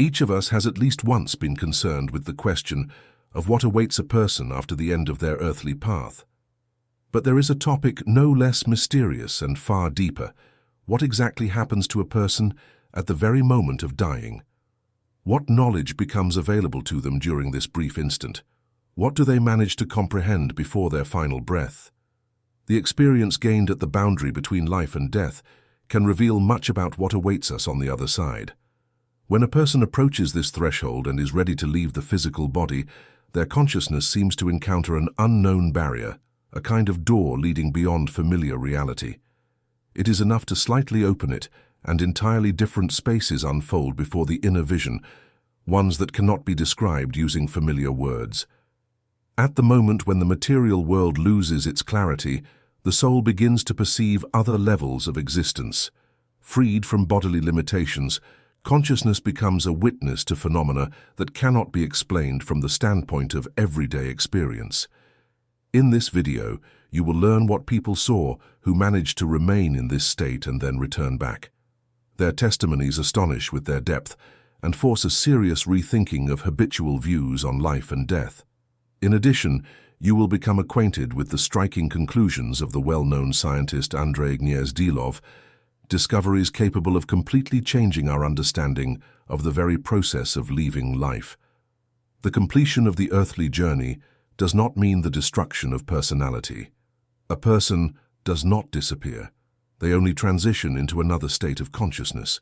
Each of us has at least once been concerned with the question of what awaits a person after the end of their earthly path. But there is a topic no less mysterious and far deeper. What exactly happens to a person at the very moment of dying? What knowledge becomes available to them during this brief instant? What do they manage to comprehend before their final breath? The experience gained at the boundary between life and death can reveal much about what awaits us on the other side. When a person approaches this threshold and is ready to leave the physical body, their consciousness seems to encounter an unknown barrier, a kind of door leading beyond familiar reality. It is enough to slightly open it, and entirely different spaces unfold before the inner vision, ones that cannot be described using familiar words. At the moment when the material world loses its clarity, the soul begins to perceive other levels of existence. Freed from bodily limitations, consciousness becomes a witness to phenomena that cannot be explained from the standpoint of everyday experience. In this video, you will learn what people saw who managed to remain in this state and then return back. Their testimonies astonish with their depth and force a serious rethinking of habitual views on life and death. In addition, you will become acquainted with the striking conclusions of the well-known scientist Andrey Gnezdilov, discoveries capable of completely changing our understanding of the very process of leaving life. The completion of the earthly journey does not mean the destruction of personality. A person does not disappear. They only transition into another state of consciousness.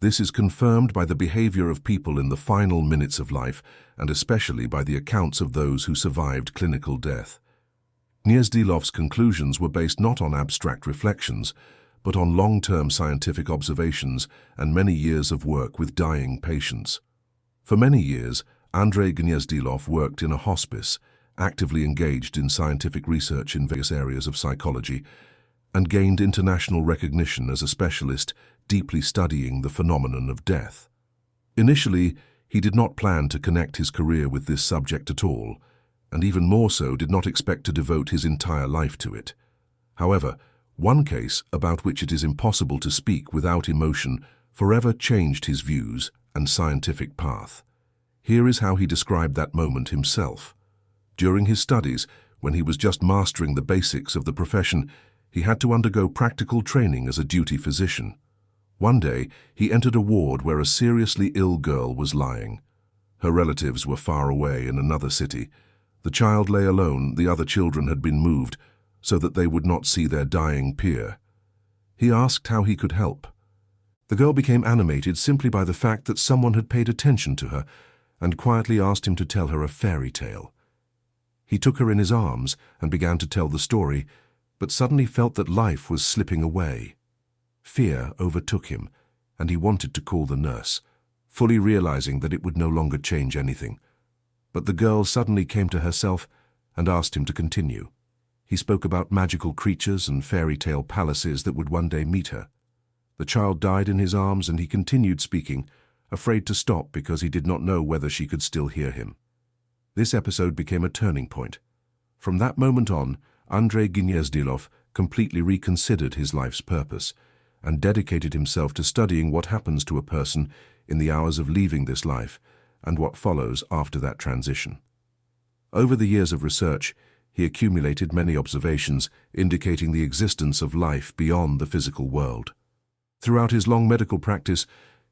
This is confirmed by the behavior of people in the final minutes of life, and especially by the accounts of those who survived clinical death. Gnezdilov's conclusions were based not on abstract reflections, but on long-term scientific observations and many years of work with dying patients. For many years, Andrey Gnezdilov worked in a hospice, actively engaged in scientific research in various areas of psychology, and gained international recognition as a specialist deeply studying the phenomenon of death. Initially, he did not plan to connect his career with this subject at all, and even more so did not expect to devote his entire life to it. However, one case about which it is impossible to speak without emotion forever changed his views and scientific path. Here is how he described that moment himself. During his studies, when he was just mastering the basics of the profession, he had to undergo practical training as a duty physician. One day, he entered a ward where a seriously ill girl was lying. Her relatives were far away in another city. The child lay alone, the other children had been moved, so that they would not see their dying peer. He asked how he could help. The girl became animated simply by the fact that someone had paid attention to her and quietly asked him to tell her a fairy tale. He took her in his arms and began to tell the story, but suddenly felt that life was slipping away. Fear overtook him, and he wanted to call the nurse, fully realizing that it would no longer change anything. But the girl suddenly came to herself and asked him to continue. He spoke about magical creatures and fairy tale palaces that would one day meet her. The child died in his arms, and he continued speaking, afraid to stop because he did not know whether she could still hear him. This episode became a turning point. From that moment on, Andrey Gnezdilov completely reconsidered his life's purpose and dedicated himself to studying what happens to a person in the hours of leaving this life and what follows after that transition. Over the years of research, he accumulated many observations indicating the existence of life beyond the physical world. Throughout his long medical practice,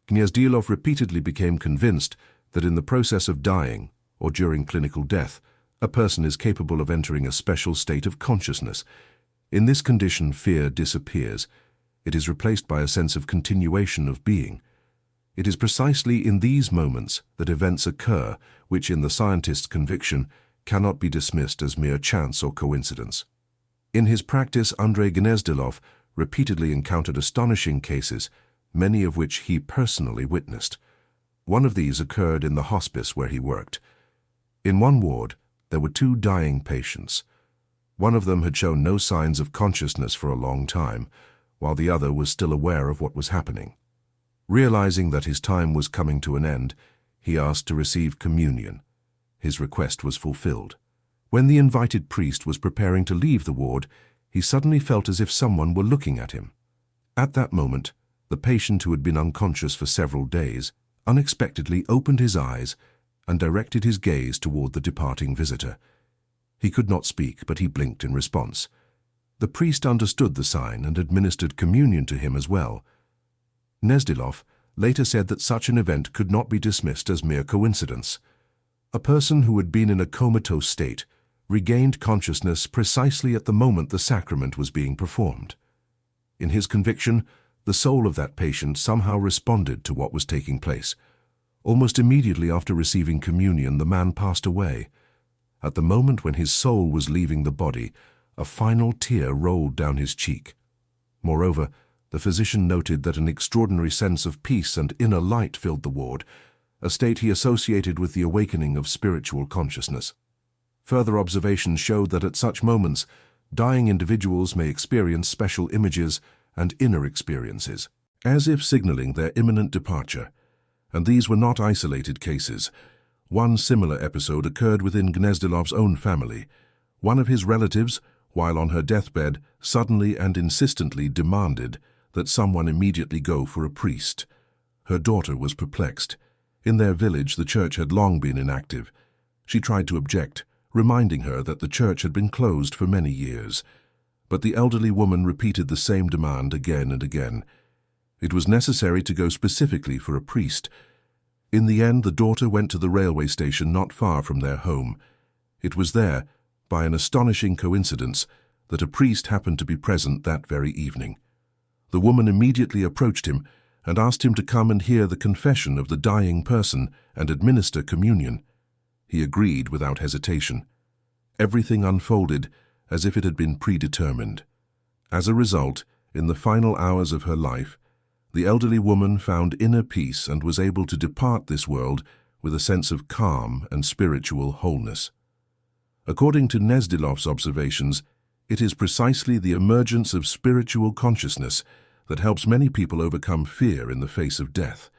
Gnezdilov repeatedly became convinced that in the process of dying, or during clinical death, a person is capable of entering a special state of consciousness. In this condition, fear disappears. It is replaced by a sense of continuation of being. It is precisely in these moments that events occur which, in the scientist's conviction, cannot be dismissed as mere chance or coincidence. In his practice, Andrey Gnezdilov repeatedly encountered astonishing cases, many of which he personally witnessed. One of these occurred in the hospice where he worked. In one ward, there were 2 dying patients. One of them had shown no signs of consciousness for a long time, while the other was still aware of what was happening. Realizing that his time was coming to an end, he asked to receive communion. His request was fulfilled. When the invited priest was preparing to leave the ward, he suddenly felt as if someone were looking at him. At that moment, the patient, who had been unconscious for several days, unexpectedly opened his eyes and directed his gaze toward the departing visitor. He could not speak, but he blinked in response. The priest understood the sign and administered communion to him as well. Gnezdilov later said that such an event could not be dismissed as mere coincidence. A person who had been in a comatose state regained consciousness precisely at the moment the sacrament was being performed. In his conviction, the soul of that patient somehow responded to what was taking place. Almost immediately after receiving communion, the man passed away. At the moment when his soul was leaving the body, a final tear rolled down his cheek. Moreover, the physician noted that an extraordinary sense of peace and inner light filled the ward, a state he associated with the awakening of spiritual consciousness. Further observations showed that at such moments, dying individuals may experience special images and inner experiences, as if signaling their imminent departure. And these were not isolated cases. One similar episode occurred within Gnezdilov's own family. One of his relatives, while on her deathbed, suddenly and insistently demanded that someone immediately go for a priest. Her daughter was perplexed. In their village, the church had long been inactive. She tried to object, reminding her that the church had been closed for many years. But the elderly woman repeated the same demand again and again. It was necessary to go specifically for a priest. In the end, the daughter went to the railway station not far from their home. It was there, by an astonishing coincidence, that a priest happened to be present that very evening. The woman immediately approached him and asked him to come and hear the confession of the dying person and administer communion. He agreed without hesitation. Everything unfolded as if it had been predetermined. As a result, in the final hours of her life, the elderly woman found inner peace and was able to depart this world with a sense of calm and spiritual wholeness. According to Gnezdilov's observations, it is precisely the emergence of spiritual consciousness that helps many people overcome fear in the face of death.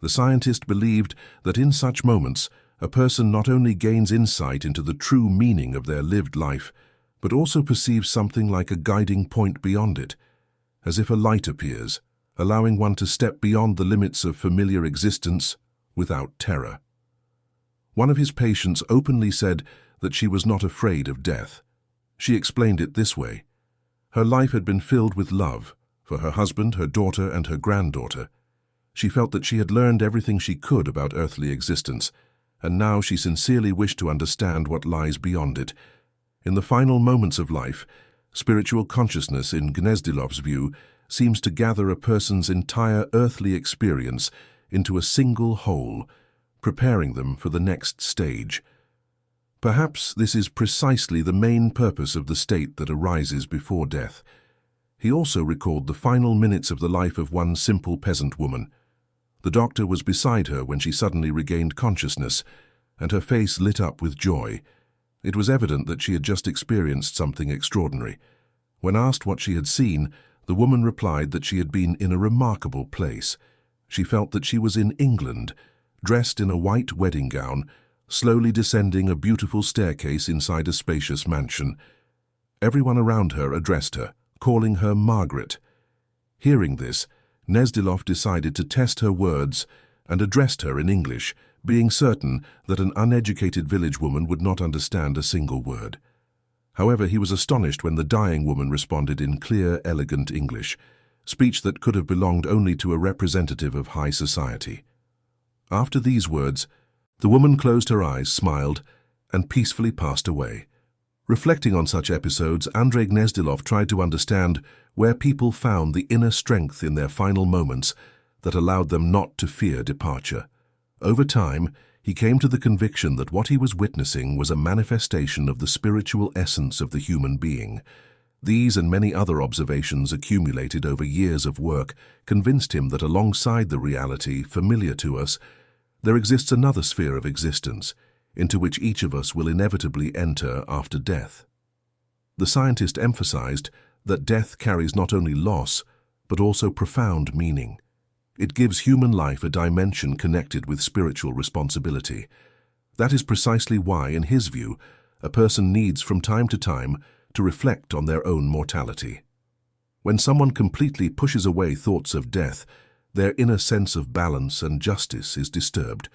The scientist believed that in such moments, a person not only gains insight into the true meaning of their lived life, but also perceives something like a guiding point beyond it, as if a light appears, allowing one to step beyond the limits of familiar existence without terror. One of his patients openly said that she was not afraid of death. She explained it this way. Her life had been filled with love for her husband, her daughter, and her granddaughter. She felt that she had learned everything she could about earthly existence, and now she sincerely wished to understand what lies beyond it. In the final moments of life, spiritual consciousness, in Gnezdilov's view, seems to gather a person's entire earthly experience into a single whole, preparing them for the next stage. Perhaps this is precisely the main purpose of the state that arises before death. He also recalled the final minutes of the life of one simple peasant woman. The doctor was beside her when she suddenly regained consciousness, and her face lit up with joy. It was evident that she had just experienced something extraordinary. When asked what she had seen, the woman replied that she had been in a remarkable place. She felt that she was in England, dressed in a white wedding gown, slowly descending a beautiful staircase inside a spacious mansion. Everyone around her addressed her, calling her Margaret. Hearing this, Gnezdilov decided to test her words and addressed her in English, being certain that an uneducated village woman would not understand a single word. However, he was astonished when the dying woman responded in clear, elegant English, speech that could have belonged only to a representative of high society. After these words, the woman closed her eyes, smiled, and peacefully passed away. Reflecting on such episodes, Andrey Gnezdilov tried to understand where people found the inner strength in their final moments that allowed them not to fear departure. Over time, he came to the conviction that what he was witnessing was a manifestation of the spiritual essence of the human being. These and many other observations accumulated over years of work convinced him that alongside the reality familiar to us, there exists another sphere of existence, into which each of us will inevitably enter after death. The scientist emphasized that death carries not only loss, but also profound meaning. It gives human life a dimension connected with spiritual responsibility. That is precisely why, in his view, a person needs from time to time to reflect on their own mortality. When someone completely pushes away thoughts of death, Their inner sense of balance and justice is disturbed.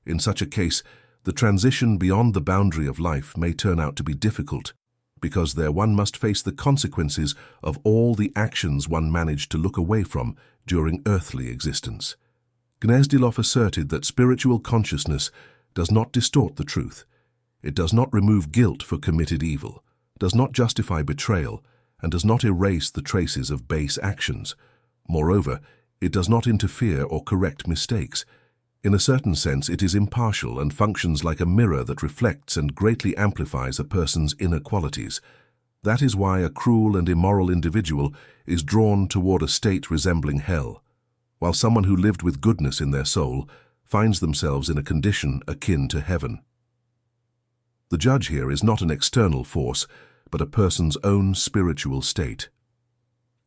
In such a case, the transition beyond the boundary of life may turn out to be difficult, because there one must face the consequences of all the actions one managed to look away from during earthly existence. Gnezdilov asserted that spiritual consciousness does not distort the truth. It does not remove guilt for committed evil, does not justify betrayal, and does not erase the traces of base actions. Moreover, it does not interfere or correct mistakes. In a certain sense, it is impartial and functions like a mirror that reflects and greatly amplifies a person's inner qualities. That is why a cruel and immoral individual is drawn toward a state resembling hell, while someone who lived with goodness in their soul finds themselves in a condition akin to heaven. The judge here is not an external force, but a person's own spiritual state.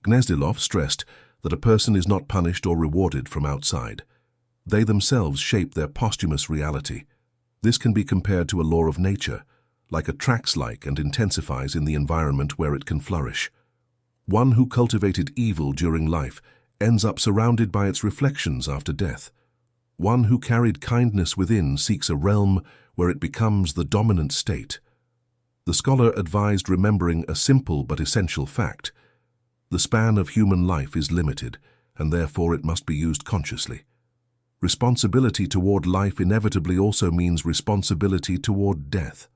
Gnezdilov stressed that a person is not punished or rewarded from outside. They themselves shape their posthumous reality. This can be compared to a law of nature, like attracts like and intensifies in the environment where it can flourish. One who cultivated evil during life ends up surrounded by its reflections after death. One who carried kindness within seeks a realm where it becomes the dominant state. The scholar advised remembering a simple but essential fact. The span of human life is limited, and therefore it must be used consciously. Responsibility toward life inevitably also means responsibility toward death.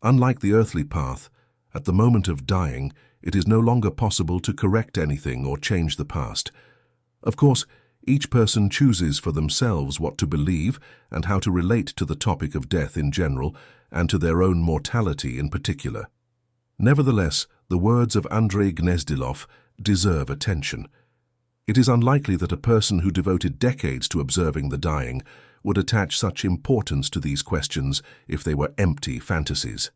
Unlike the earthly path, at the moment of dying, it is no longer possible to correct anything or change the past. Of course, each person chooses for themselves what to believe and how to relate to the topic of death in general and to their own mortality in particular. Nevertheless, the words of Andrey Gnezdilov deserve attention. It is unlikely that a person who devoted decades to observing the dying would attach such importance to these questions if they were empty fantasies.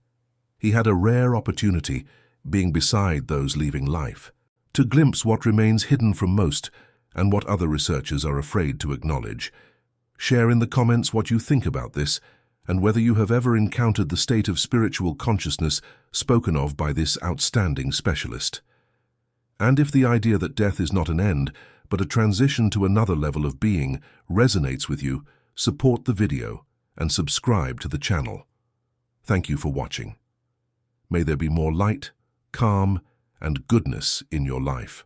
He had a rare opportunity, being beside those leaving life, to glimpse what remains hidden from most and what other researchers are afraid to acknowledge. Share in the comments what you think about this and whether you have ever encountered the state of spiritual consciousness spoken of by this outstanding specialist. And if the idea that death is not an end, but a transition to another level of being resonates with you, support the video and subscribe to the channel. Thank you for watching. May there be more light, calm, and goodness in your life.